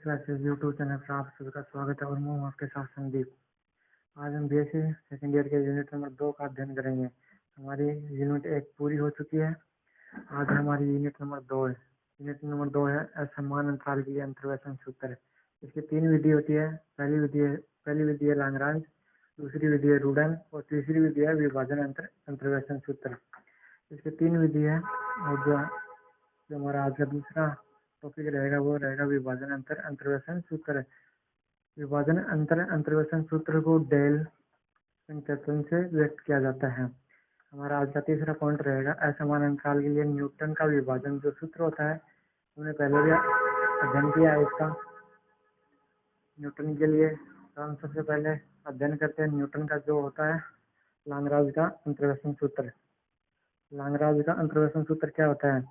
Classes YouTube channel पर आप सभी का स्वागत है और मैं हूं आपके साथ संदीप। आज हम बीएससी सेकेंड ईयर के यूनिट नंबर 2 का अध्ययन करेंगे। हमारी यूनिट 1 पूरी हो चुकी है। आज हमारी यूनिट नंबर 2 है। यूनिट नंबर 2 है असमान अंतराल के लिए अंतर्वेशन सूत्र। इसकी 3 विधि होती है। पहली विधि है लाग्रांज, दूसरी विधि है रूडन और तीसरी विधि है विभाजन अंतर्वेशन सूत्र। इसकी 3 विधि है और जो हमारा आज का दूसरा टॉपिक रहेगा वो रहेगा विभाजन अंतर्वेशन सूत्र। विभाजन अंतर्वेशन सूत्र को डेल संकेतन से व्यक्त किया जाता है। हमारा आज का तीसरा पॉइंट रहेगा असमान अंतराल के लिए न्यूटन का विभाजन जो सूत्र होता है। हमने पहले भी अध्ययन किया है इसका। न्यूटन के लिए तो हम सबसे पहले अध्ययन करते हैं न्यूटन का जो होता है लाग्रांज का अंतर्वेशन सूत्र। लाग्रांज का अंतर्वेशन सूत्र क्या होता है?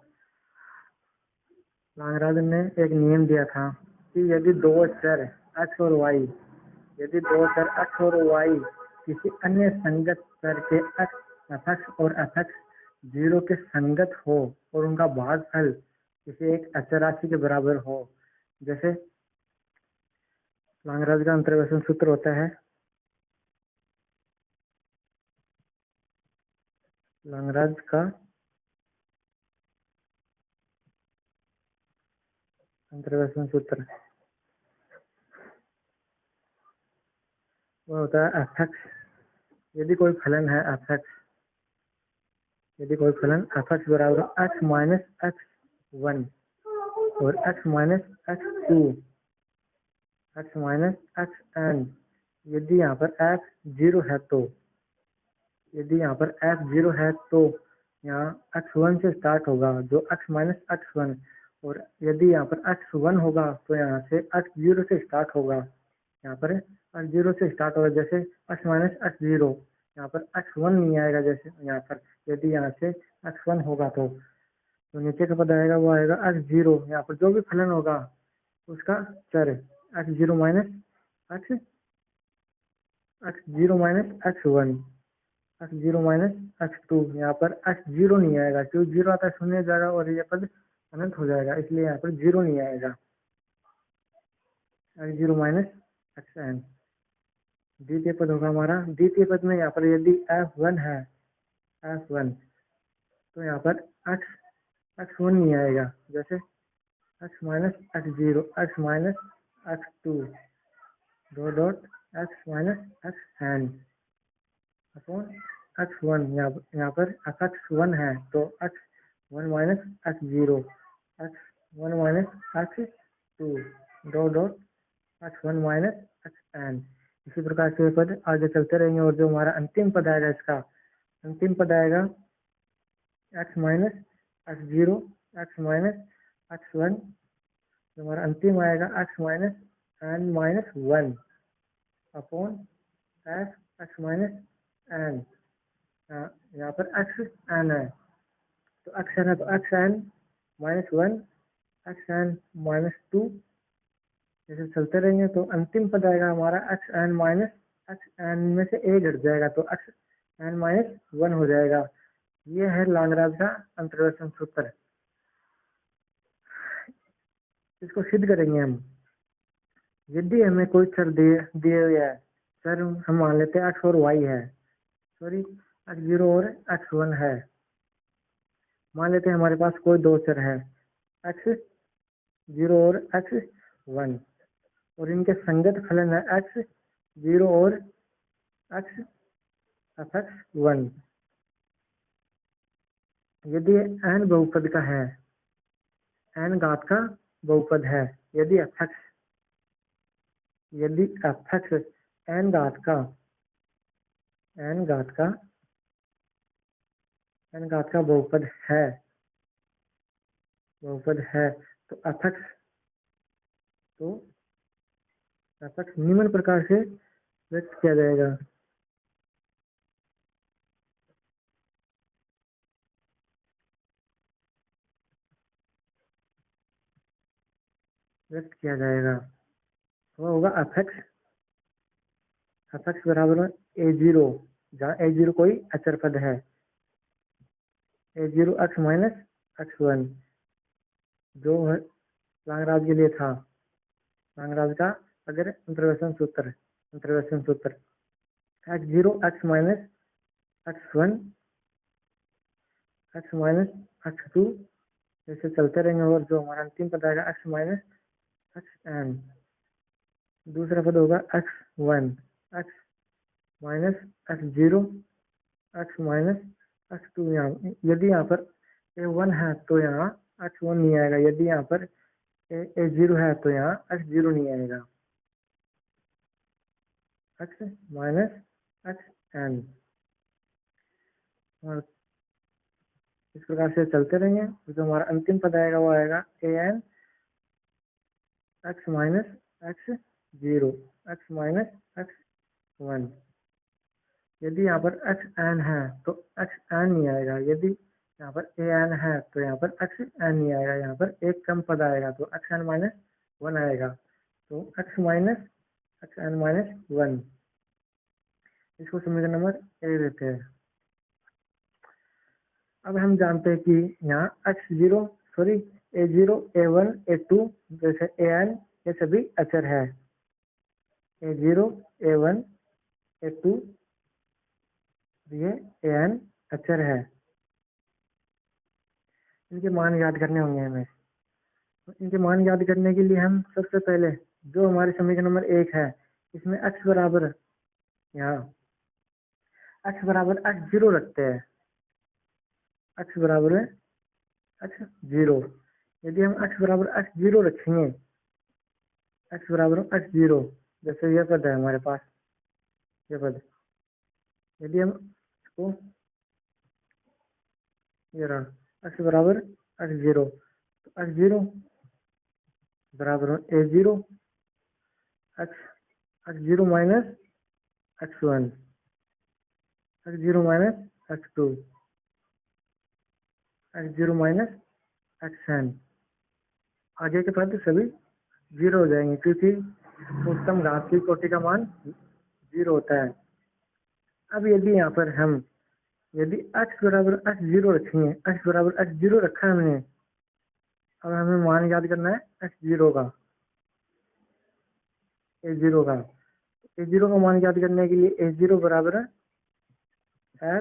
लाग्रांज ने एक नियम दिया था कि यदि दो चर x और y किसी अन्य संगत चर के f(x) और f(x) 0 के संगत हो और उनका भागफल किसी एक अचर राशि के बराबर हो, जैसे लाग्रांज का अंतर्वेशन सूत्र होता है लाग्रांज का अंतर्वेशन सूत्र वो होता है f(x) यदि कोई फलन है f(x) बराबर x माइनस x1 और x minus x2 x minus xn, यदि यहाँ पर f 0 है तो यहाँ x1 से स्टार्ट होगा जो x माइनस x1, और यदि यहाँ पर x1 होगा तो यहाँ से x0 से स्टार्ट होगा। यहाँ पर x0 से स्टार्ट होगा जैसे x माइनस x0, यहाँ पर x1 नहीं आएगा। जैसे यहाँ पर यदि यहाँ से x1 होगा तो नीचे का पद आएगा वो आएगा x0। यहाँ पर जो भी फलन होगा उसका चर x0 minus x1, x0 minus x2। यहाँ पर x0 नहीं आएगा क्योंकि 0 आता है शून्य जाएगा और ये पद अनंत हो जाएगा, इसलिए यहाँ पर 0 नहीं आएगा। x0 माइनस xn द्वितीय पद होगा हमारा। द्वितीय पद में यहाँ पर यदि f1 है तो यहाँ पर x1 नहीं आएगा, जैसे x minus x0, x minus x2 x minus xn upon x1। यहाँ पर x1 है तो x1 minus x0, x1 minus x2 x1 minus xn। इसी प्रकार से पद आगे चलते रहेंगे और जो हमारा अंतिम पद आएगा इसका अंतिम पद आएगा x minus x0, x minus x1। जो हमारा अंतिम आएगा x minus n minus 1 upon x minus n। यहाँ पर xn है तो xn है तो xn माइनस 1, xn माइनस 2, जैसे चलते रहेंगे तो अंतिम पद आएगा हमारा xn माइनस xn में से a घट जाएगा तो xn माइनस 1 हो जाएगा। ये है लाग्रांज का अंतर्वेशन सूत्र। इसको सिद्ध करेंगे हम। यदि हमें कोई चर दिए हुए है, चर हम मान लेते हैं x और y है, x0 और x1 है। मान लेते हैं हमारे पास कोई दो चर है x0 और x1 और इनके संगत फलन है x0 और f(x1). यदि n बहुपद का है, n घात का बहुपद है, यदि f(x) n घात का बहुपद है तो f(x) निम्न प्रकार से व्यक्त किया जाएगा। वो होगा f(x) बराबर a0, जहाँ a0 कोई अचर पद है, a0 x माइनस x1 जो लाग्रांज के लिए था। लैग्रांज का अगर अंतर्वेशन सूत्र x0 x minus x1 x minus x2 जैसे चलते रहेंगे, और जो हमारा अंतिम पद आएगा x माइनस xn, दूसरा पद होगा x1 x minus x0 x minus x2। यदि यहाँ पर a1 है तो यहाँ x1 नहीं आएगा, यदि यहाँ पर a0 है तो यहाँ x0 नहीं आएगा, x माइनस xn। और इस प्रकार से चलते रहेंगे, जो हमारा अंतिम पद आएगा वो आएगा an x minus x0 x minus x1। यदि यहाँ पर xn है तो xn नहीं आएगा, यदि यहाँ पर an है तो यहाँ पर xn नहीं आएगा, यहाँ पर एक कम पद आएगा तो xn माइनस 1 आएगा, तो x माइनस xn माइनस 1। इसको समीकरण नंबर ए देते हैं। अब हम जानते हैं कि यहाँ a0 a1 a2 जैसे an ये सभी अचर है। a0 a1 a2 ये an अचर है, इनके मान याद करने होंगे हमें। इनके मान याद करने के लिए हम सबसे पहले जो हमारे समीकरण नंबर 1 है, इसमें x बराबर, यहाँ x बराबर x0 रखते हैं, x बराबर x0। यदि हम x बराबर x0 रखेंगे, x बराबर x0, जैसे यह पद है हमारे पास, ये पद, यदि हम इसको ये रहा x बराबर x0, तो x0 बराबर a0 x0 minus x1 x0 minus x2 x0 minus xn। आगे के पद सभी 0 हो जाएंगे, क्योंकि उत्तम घात की कोटि का मान 0 होता है। अब यदि यहाँ पर हम यदि x बराबर x0 रखेंगे, x बराबर x0 रखा है हमने, अब हमें मान याद करना है x0 का, a0 का। a0 का मान याद करने के लिए a0 बराबर है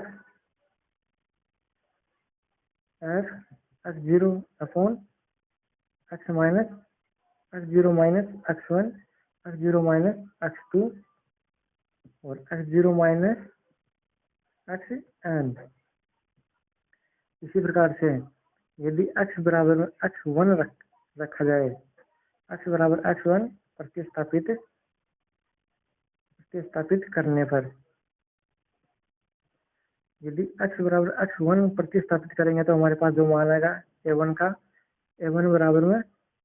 x0 upon x minus x0 minus x1 x0 minus x2 और x0 माइनस xn। इसी प्रकार से यदि x बराबर x1 रखा जाए, x बराबर x1 प्रतिस्थापित करने पर, यदि x बराबर x1 प्रतिस्थापित करेंगे तो हमारे पास जो मान आएगा a1 का, a1 बराबर में,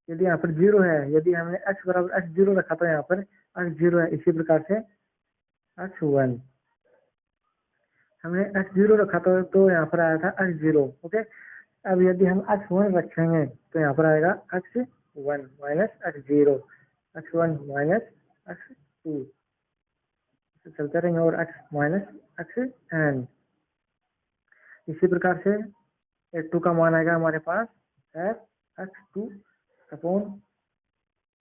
यदि यहाँ पर 0 है, यदि हमने x बराबर x0 रखा तो यहाँ पर x0 है, इसी प्रकार से x1। हमने x0 रखा तो यहाँ पर आया था x0। ओके, अब यदि हम x1 रखेंगे तो यहाँ पर आएगा x1 minus x0 x1 minus x2, चलते रहेंगे, और x माइनस xn। इसी प्रकार से a2 का मान आएगा हमारे पास x2 अपॉन,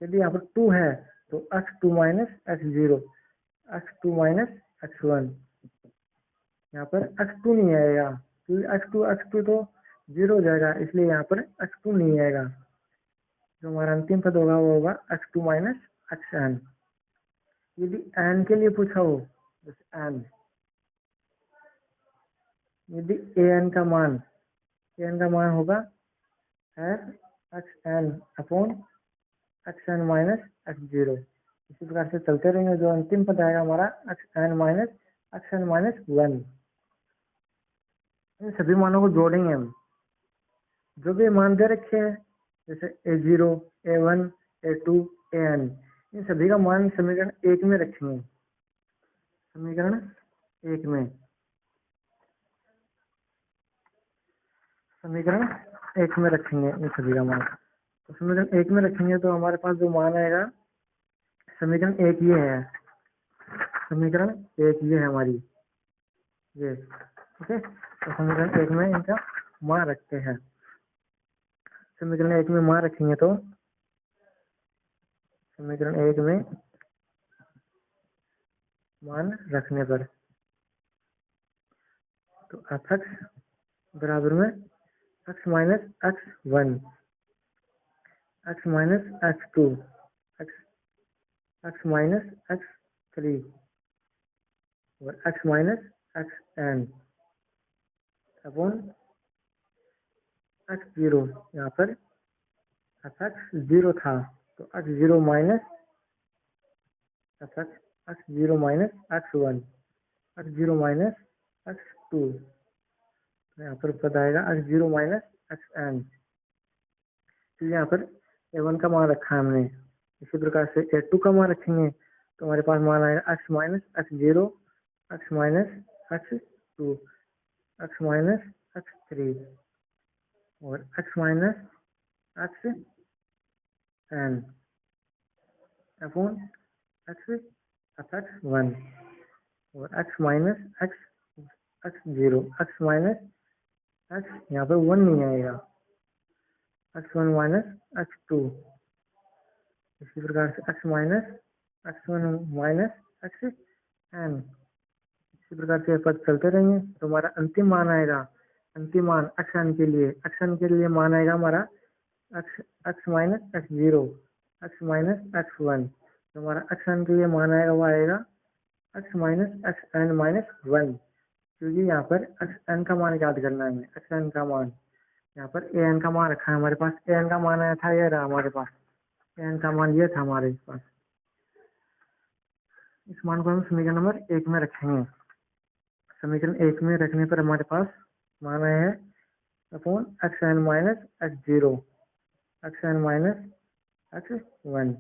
यदि यहाँ पर 2 है तो x2 minus x0 x2 minus x1। यहाँ पर x2 नहीं आएगा, क्योंकि x2 तो 0 हो जाएगा, इसलिए यहाँ पर x2 नहीं आएगा। जो हमारा अंतिम पद होगा वो होगा x2 माइनस xn। यदि n के लिए पूछा हो, जैसे n, यदि an का मान होगा xn upon xn minus x0। इसी प्रकार से चलते रहेंगे, जो अंतिम पद आएगा हमारा xn माइनस 1। इन सभी मानों को जोड़ेंगे हम, जो भी मान दे रखे हैं, जैसे a0 a1 a2 an, इन सभी का मान समीकरण 1 में रखेंगे, समीकरण 1 में, समीकरण 1 में रखेंगे इन सभी का मान। तो समीकरण 1 में रखेंगे तो हमारे पास जो मान आएगा, समीकरण 1 ये है, समीकरण 1 ये है हमारी, ये। ओके, तो समीकरण 1 में इनका मान रखते हैं। समीकरण 1 में मान रखेंगे तो समीकरण 1 में मान रखने पर, तो एफ एक्स बराबर में x minus x one, x minus x two, x minus x three और x minus x n upon x zero. यहाँ पर एफ एक्स जीरो था तो x zero minus f x, x zero minus x one, x zero minus x two, यहाँ पर पता आएगा x zero minus x n. तो यहाँ पर ए वन का मान रखा है हमने, इसी प्रकार से ए टू का मान रखेंगे तो हमारे पास मान आएगा x minus x zero, x minus x two, x minus x three और x minus x n upon x f x one और x minus x x zero, x minus x, यहाँ पर वन नहीं आएगा, x one minus x two, इसी प्रकार से x minus x one minus x n, इसी प्रकार से पद चलते रहेंगे। तो हमारा अंतिम मान आएगा, अंतिम मान एक्स एन के लिए, एक्स एन के लिए मान आएगा हमारा x, x minus x zero, x minus x one. तो हमारा एक्स एन के लिए मान आएगा वो आएगा x minus x N minus one, क्योंकि यहाँ पर एक्स एन का मान याद करना है हमें, एक्स एन का मान, यहाँ पर ए एन का मान रखा है हमारे पास, ए एन का मान आया था, ये रहा हमारे पास, ए एन का मान ये था हमारे पास। इस मान को हम समीकरण नंबर 1 में रखेंगे। समीकरण 1 में रखने पर हमारे पास मान आया है upon X N minus x zero, X N minus x one.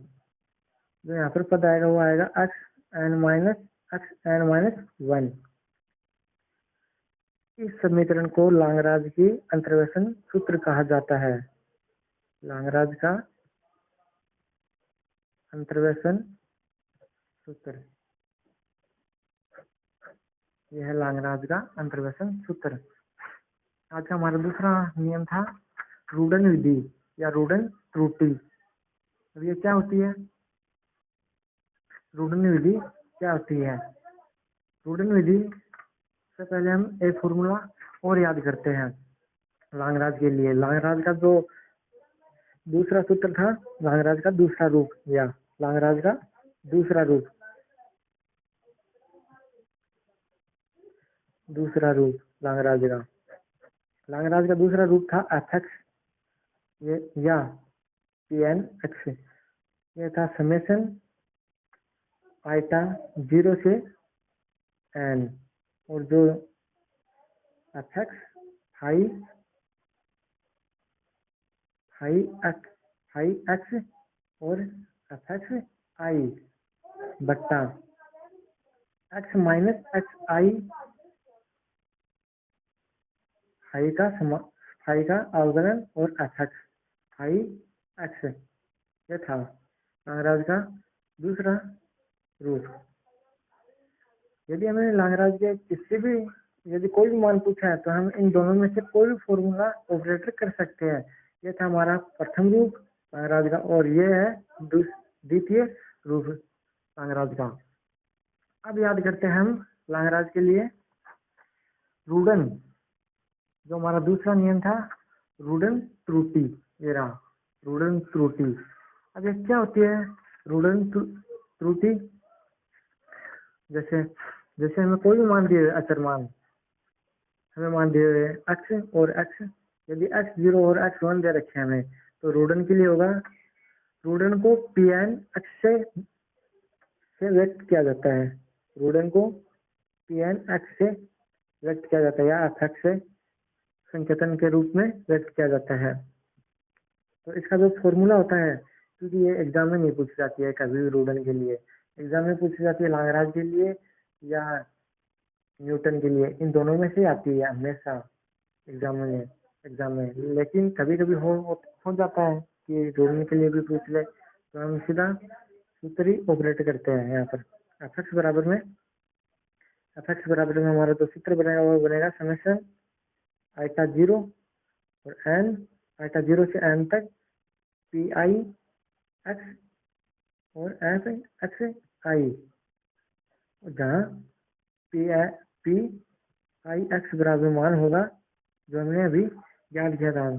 जो यहाँ पर पद आएगा वो आएगा एक्स एन माइनस वन। इस समीकरण को लांगराज की अंतर्वेशन सूत्र कहा जाता है। लांगराज का अंतर्वेशन सूत्र, यह है लांगराज का अंतर्वेशन सूत्र। आज का हमारा दूसरा नियम था रूडन विधि या रूडन त्रुटि। अब ये क्या होती है? रूडन विधि क्या होती है? रूडन विधि से पहले हम एक फॉर्मूला और याद करते हैं लांगराज के लिए। लांगराज का जो दूसरा सूत्र था, लांगराज का दूसरा रूप या लांगराज का दूसरा रूप, लांगराज का दूसरा रूप था एफ एक्स या पी एन एक्स। ये था समेशन आइटा जीरो से एन, और जो एफ एक्स हाई एक्स और एफ एक्स आई बट्टा एक्स माइनस एक्स आई हाई का अवकलन और एफ एक्स हाई एक्स। यह था लांगराज का दूसरा रूप। यदि हमें लांगराज के किसी भी यदि कोई भी मान पूछा है तो हम इन दोनों में से कोई भी फॉर्मूला ऑपरेटर कर सकते हैं। यह था हमारा प्रथम रूप लांगराज का और यह है द्वितीय रूप लांगराज का। अब याद करते हैं हम लांगराज के लिए रूडन, जो हमारा दूसरा नियम था रूडन त्रुटि। ये रहा रूडन त्रुटि। अब ये क्या होती है रूडन त्रुटि? जैसे हमें कोई भी मान दिए अचर मान, हमें मान दिए हुए एक्स और एक्स, यदि एक्स जीरो और एक्स वन दे रखे हैं हमें, तो रूडन के लिए होगा, रूडन को पी एन एक्स से व्यक्त किया जाता है, रूडन को पी एन एक्स से व्यक्त किया जाता है या एफ एक्स से संकेतन के रूप में व्यक्त किया जाता है। तो इसका जो फॉर्मूला होता है, क्योंकि ये एग्जाम में नहीं पूछी जाती है कभी भी रूडन के लिए, एग्जाम में पूछी जाती है लांगराज के लिए या न्यूटन के लिए, इन दोनों में से आती है हमेशा एग्जाम में। लेकिन कभी कभी हो जाता है कि रूडन के लिए भी पूछ ले, तो हम सीधा सूत्र ही ऑपरेट करते हैं। यहाँ पर एफ एक्स बराबर में हमारा जो सूत्र बनेगा वो बनेगा समेशन आइटा जीरो और एन, आइटा जीरो से एन तक पी आई एक्स और एफ एक्स आई, जहाँ पी आई एक्स बराबर मान होगा, जो हमने अभी याद किया था,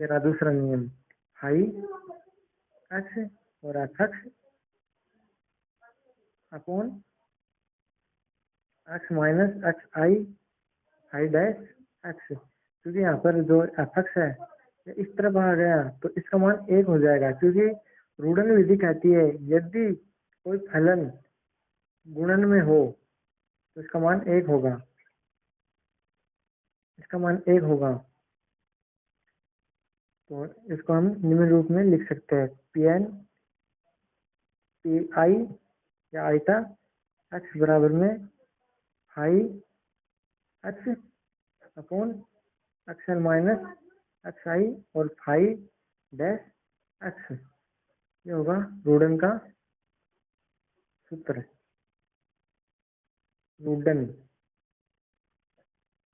मेरा दूसरा नियम, हाई एक्स और F x upon x minus x I dash x. क्योंकि यहाँ पर जो एफ एक्स है ये इस तरफ आ गया तो इसका मान 1 हो जाएगा, क्योंकि रूडन विधि कहती है यदि कोई फलन गुणन में हो तो इसका मान 1 होगा, इसका मान 1 होगा। तो इसको हम निम्न रूप में लिख सकते हैं, पी एन पी आई या आईटा एक्स बराबर में हाई x upon x l minus x i और फाइव डैश एक्स। ये होगा रूडन का सूत्र। रूडन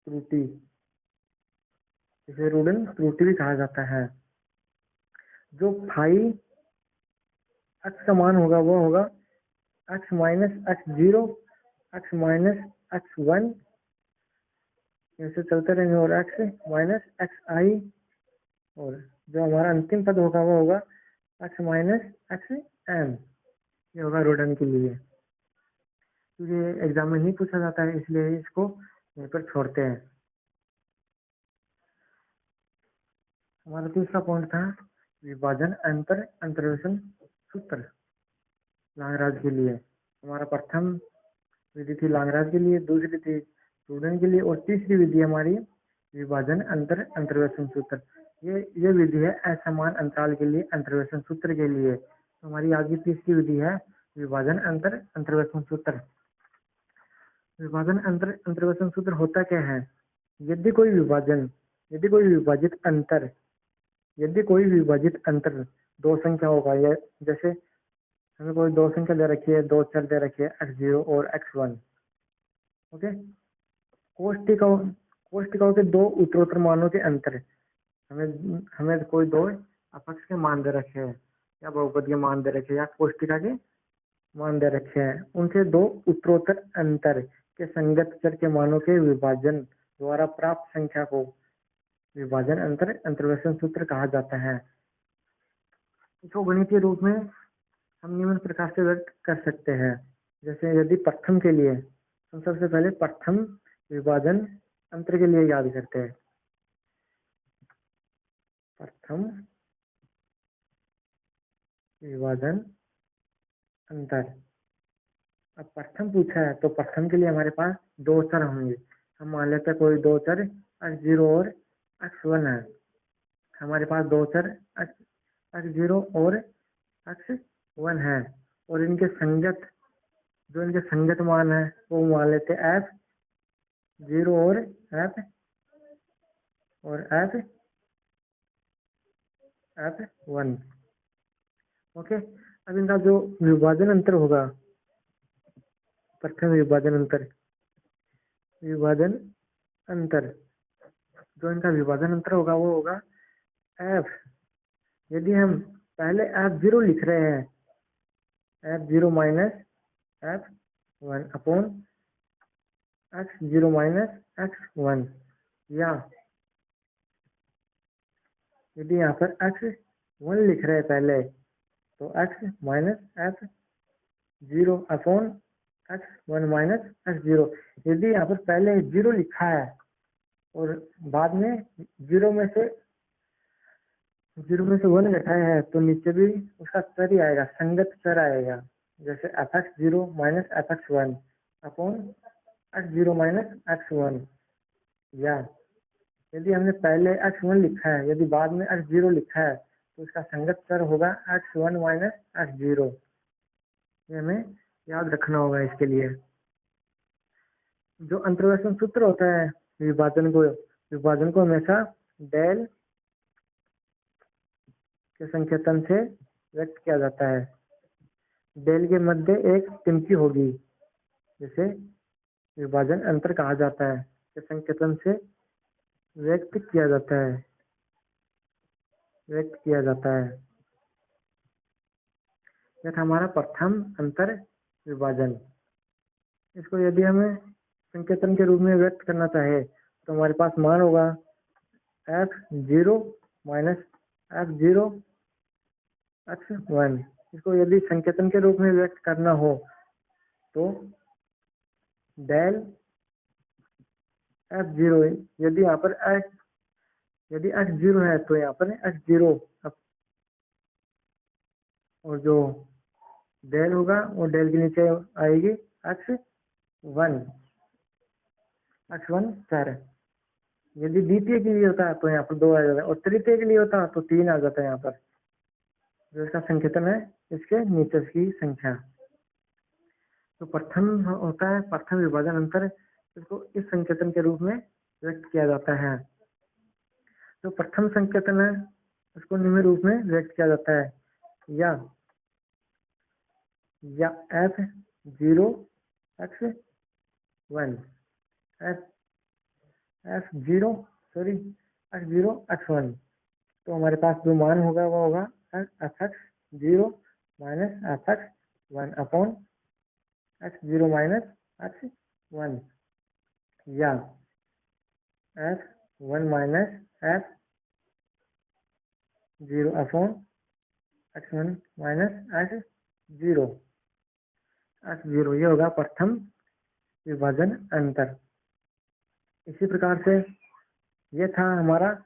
त्रुटि, इसे रूडन त्रुटि भी कहा जाता है। जो फाइव एक्स का मान होगा वो होगा x minus x zero, x minus x one, ऐसे चलते रहेंगे, और एक्स माइनस एक्स आई, और जो हमारा अंतिम पद होगा वो होगा एक्स माइनस एक्स एम। ये होगा रूडन के लिए। क्योंकि एग्जाम में नहीं पूछा जाता है इसलिए इसको यहीं पर छोड़ते हैं। हमारा तीसरा पॉइंट था विभाजन अंतर अंतर्वेशन सूत्र लांगराज के लिए। हमारा प्रथम विधि थी लांगराज के लिए, दूसरी थी रूडन के लिए, और तीसरी विधि हमारी विभाजन अंतर अंतर्वेशन सूत्र। ये विधि है असमान अंतराल के लिए अंतर्वेशन सूत्र के लिए। तो हमारी आज की तीसरी विधि है विभाजन अंतर अंतर्वेशन सूत्र। विभाजन अंतर अंतर्वेशन सूत्र होता क्या है? यदि कोई विभाजित अंतर दो संख्या होगा, या जैसे हमें कोई दो संख्या दे रखी है, दो चर दे रखे हैं x0 और x1, ओके। कोष्टिकाओं के दो उत्तरोत्तर मानों के अंतर, हमें कोई दो अपक्ष के मान दे रखे हैं, या बहुपद के मान दे रखे हैं, या कोष्टिका के मान दे रखे हैं, उनके दो उत्तरोत्तर अंतर के संगत चर के मानों के विभाजन द्वारा प्राप्त संख्या को विभाजन अंतर अंतर्वेशन सूत्र कहा जाता है। इसको गणितीय रूप में हम निम्न प्रकार से व्यक्त कर सकते हैं। जैसे यदि प्रथम के लिए हम सबसे पहले प्रथम विभाजन अंतर के लिए याद करते हैं। प्रथम विभाजन अंतर, अब प्रथम पूछा है तो प्रथम के लिए हमारे पास दो चर होंगे। हम मान लेते हैं कोई दो चर x0 और x1 है। हमारे पास दो चर x0 और x1 है, और इनके संगत मान है वो मान लेते हैं f0 और f1, ओके। अब इनका जो विभाजन अंतर होगा, प्रथम विभाजन अंतर जो इनका विभाजन अंतर होगा वो होगा f। यदि हम पहले f0 लिख रहे हैं, f0 minus f1 upon x0 minus x1, या यदि यहाँ पर x1 लिख रहे हैं पहले तो x minus f0 upon x1 minus x0। यदि यहाँ पर पहले 0 लिखा है और बाद में 0 में से 1 घटाया है तो नीचे भी उसका चर ही आएगा, संगत चर आएगा। जैसे fx0 minus fx1 upon x0 minus x1, या यदि हमने पहले x1 लिखा है, यदि बाद में x0 लिखा है तो उसका संगत चर होगा x1 माइनस x0। ये हमें याद रखना होगा। इसके लिए जो अंतर्वेशन सूत्र होता है विभाजन को हमेशा डेल के संकेतन से व्यक्त किया जाता है। डेल के मध्य एक टिमकी होगी, जिसे विभाजन अंतर कहा जाता है, के संकेतन से व्यक्त किया जाता है। यह था हमारा प्रथम अंतर विभाजन। इसको यदि हमें संकेतन के रूप में व्यक्त करना चाहे तो हमारे पास मान होगा f0 माइनस f0 x1। इसको यदि संकेतन के रूप में व्यक्त करना हो तो डेल f0, यदि यहाँ पर यदि x0 है तो यहाँ पर x0 और जो डेल होगा वो डेल के नीचे आएगी x1 चर। यदि द्वितीय के लिए होता है तो यहाँ पर 2 आ जाता है, और तृतीय के लिए होता है तो 3 आ जाता है। यहाँ पर जो इसका संकेतन है इसके नीचे की संख्या। तो प्रथम होता है प्रथम विभाजन अंतर, इसको इस संकेतन के रूप में व्यक्त किया जाता है। जो प्रथम संकेतन है उसको निम्न रूप में व्यक्त किया जाता है, या f0 x1 x0 x1। तो हमारे पास जो मान होगा वो होगा fx0 minus fx1 upon x0 minus x1, या f1 minus f0 upon x1 minus x0। ये होगा प्रथम विभाजन अंतर। इसी प्रकार से ये था हमारा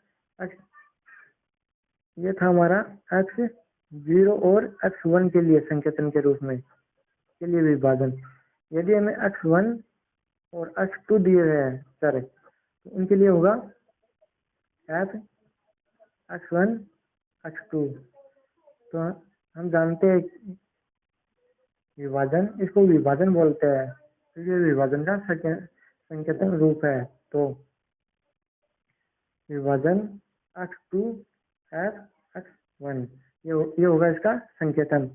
x0 और x1 के लिए संकेतन के रूप में के लिए विभाजन। यदि हमें x1 और x2 दिए हैं चर, तो उनके लिए होगा f(x1) x2। तो हम जानते हैं विभाजन, इसको विभाजन बोलते हैं, तो ये विभाजन का संकेतन रूप है। तो विभाजन x2 f(x1), ये होगा इसका संकेतन,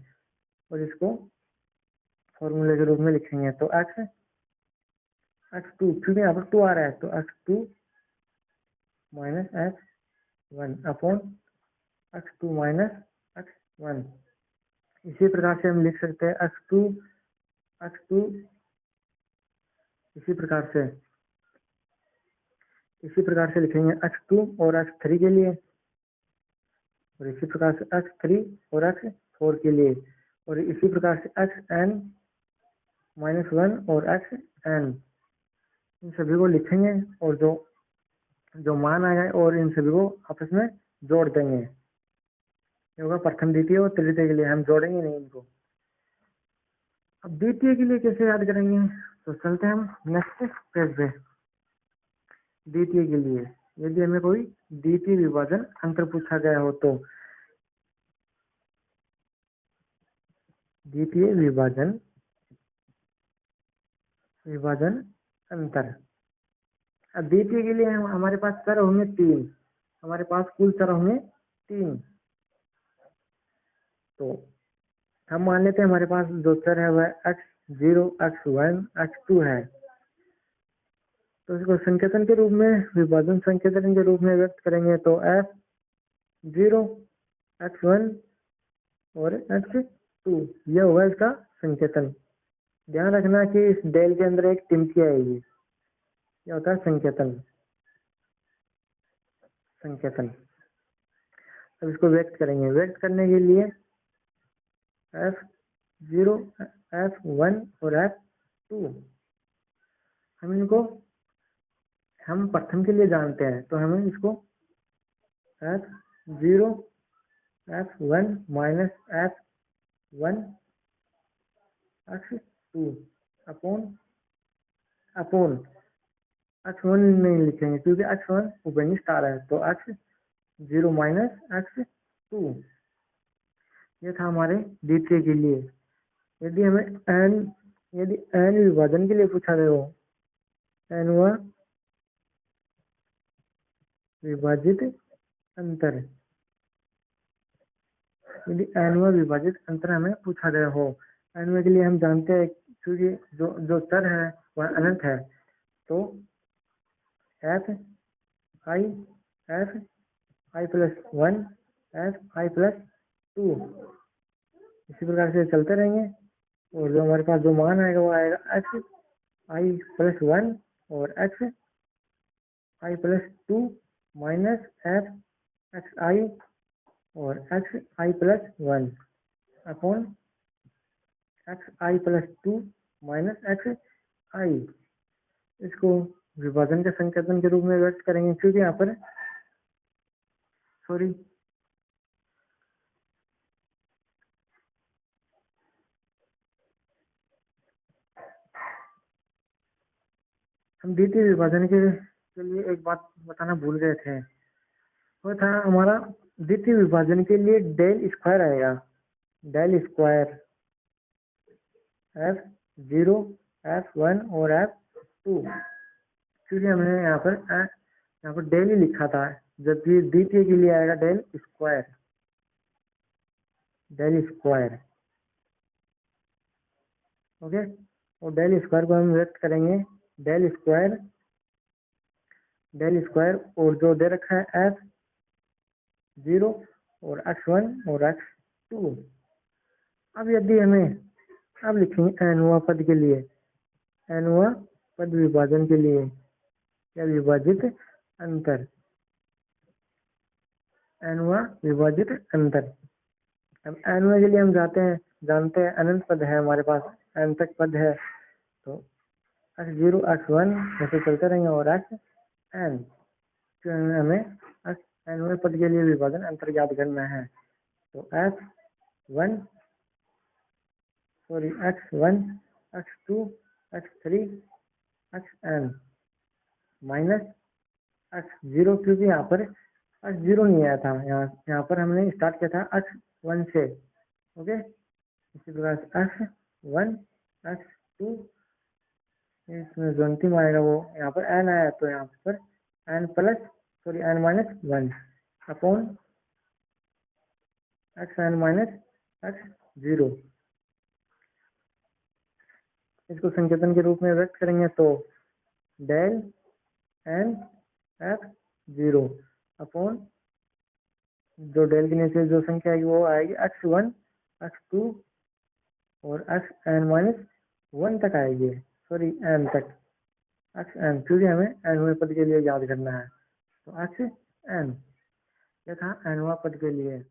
और इसको फॉर्मूले के रूप में लिखेंगे। तो x2, क्योंकि यहाँ पर 2 आ रहा है, तो x2 minus x1 upon x2 minus x1। इसी प्रकार से हम लिख सकते हैं x2 इसी प्रकार से लिखेंगे x2 और x3 के लिए, और इसी प्रकार से x3 और x4 के लिए, और इसी प्रकार से xn माइनस 1 और xn, इन सभी को लिखेंगे और जो मान आएगा और इन सभी को आपस में जोड़ देंगे। ये होगा प्रथम, द्वितीय और तृतीय के लिए, हम जोड़ेंगे नहीं इनको। अब द्वितीय के लिए कैसे याद करेंगे, तो चलते हैं हम नेक्स्ट पेज पे। द्वितीय के लिए यदि हमें कोई द्वितीय विभाजन अंतर पूछा गया हो तो द्वितीय विभाजन अंतर। अब द्वितीय के लिए हमारे पास चर होंगे 3, हमारे पास कुल चर होंगे 3। तो हम मान लेते हैं हमारे पास जो चर है वह x0 x1 x2 है। तो इसको संकेतन के रूप में, विभाजन संकेतन के रूप में व्यक्त करेंगे तो f0 x1 और x2, यह होगा इसका संकेतन। ध्यान रखना कि इस डेल के अंदर एक टिमकी आएगी, यह होता है संकेतन। अब इसको व्यक्त करेंगे। व्यक्त करने के लिए f0 f1 और f2, हम प्रथम के लिए जानते हैं, तो हमें इसको f0 f1 minus f1 x2 upon x1 नहीं लिखेंगे क्योंकि x1 उभयनिष्ठ स्टार है, तो x0 माइनस x2। ये था हमारे द्वितीय के लिए। यदि हमें n विभाजन के लिए पूछा गया हो, nवां विभाजित अंतर, यदि nवां विभाजित अंतर हमें पूछा गया हो, nवें के लिए हम जानते हैं क्योंकि जो चर है वह अनंत है, तो fi+1 fi+2, इसी प्रकार से चलते रहेंगे और जो हमारे पास जो मान आएगा वो आएगा एक्स आई प्लस 1 और x I plus 2 minus f x i और एक्स आई प्लस 1 अपॉन एक्स आई प्लस 2 माइनस एक्स आई। इसको विभाजन के संकेतन के रूप में व्यक्त करेंगे, क्योंकि यहाँ पर सॉरी हम द्वितीय विभाजन के लिए एक बात बताना भूल गए थे। वो था हमारा द्वितीय विभाजन के लिए डेल स्क्वायर आएगा, डेल स्क्वायर F0 F1 और F2, क्योंकि हमने यहाँ पर डेल ही लिखा था, जबकि द्वितीय के लिए आएगा del square, del square. Okay, और डेल स्क्वायर को हम व्यक्त करेंगे डेल स्क्वायर और जो दे रखा है F0 और X1 और X2। अब यदि हमें अब लिखेंगे एनवा पद के लिए, एनवा पद विभाजन के लिए या विभाजित अंतर, एनवा विभाजित अंतर। अब एनवा के लिए हम जानते हैं अनंत पद है हमारे पास, n तक पद है, तो x0 x1 ऐसे चलते रहेंगे और xn, तो हमें एनवा पद के लिए विभाजन अंतर याद करना है। तो x1 x2 x3 xn minus x0, क्योंकि यहाँ पर x0 नहीं आया था, यहाँ पर हमने स्टार्ट किया था x1 से। ओके, इसी प्रकार से x1 x2, इसमें जो अंतिम आएगा वो यहाँ पर n आया, तो यहाँ पर n minus 1 upon xn minus x0। इसको संकेतन के रूप में व्यक्त करेंगे तो डेल n f0 अपॉन जो डेल के नीचे जो संख्या आएगी वो आएगी x1 x2 और xn माइनस 1 तक आएगी, सॉरी n तक xn, क्योंकि हमें nवें पद के लिए याद करना है। तो xn यह था nवां पद के लिए।